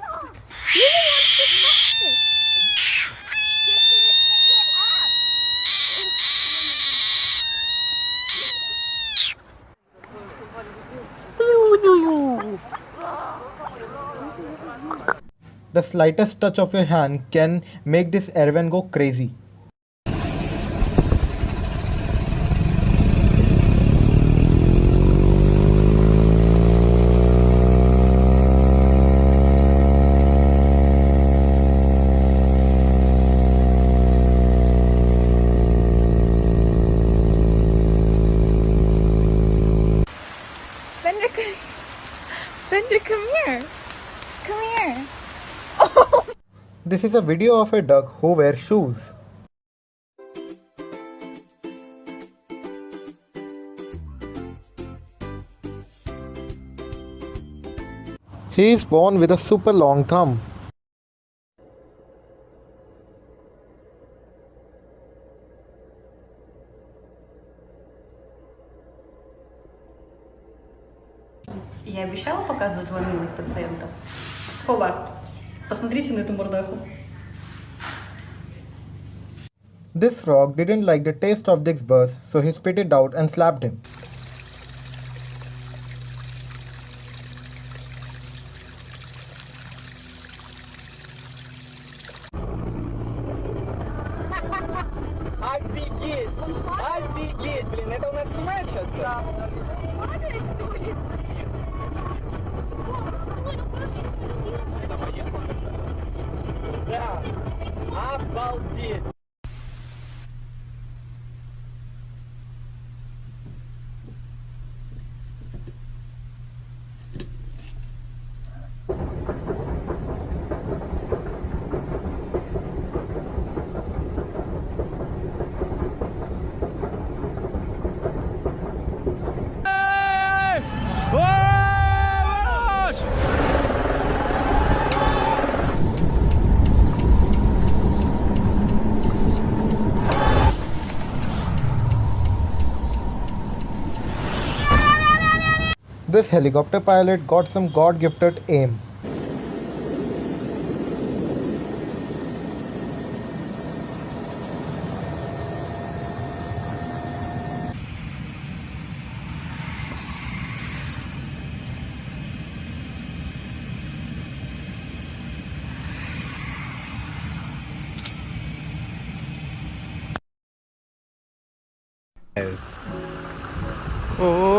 Lily wants to touch it. Getting a sticker up. The slightest touch of your hand can make this Erwan go crazy. Bender, Bender, come here. Come here. This is a video of a duck who wears shoes. He is born with a super long thumb. Я обещала показывать вам милых пациентов. Хоба, посмотрите на эту мордаху. This frog didn't like the taste of Dick's buzz, so he spit it out and slapped him. Офигеть! Офигеть! Блин, это у нас снимает сейчас? Да. Да. Обалдеть! This helicopter pilot got some God-gifted aim. Oh.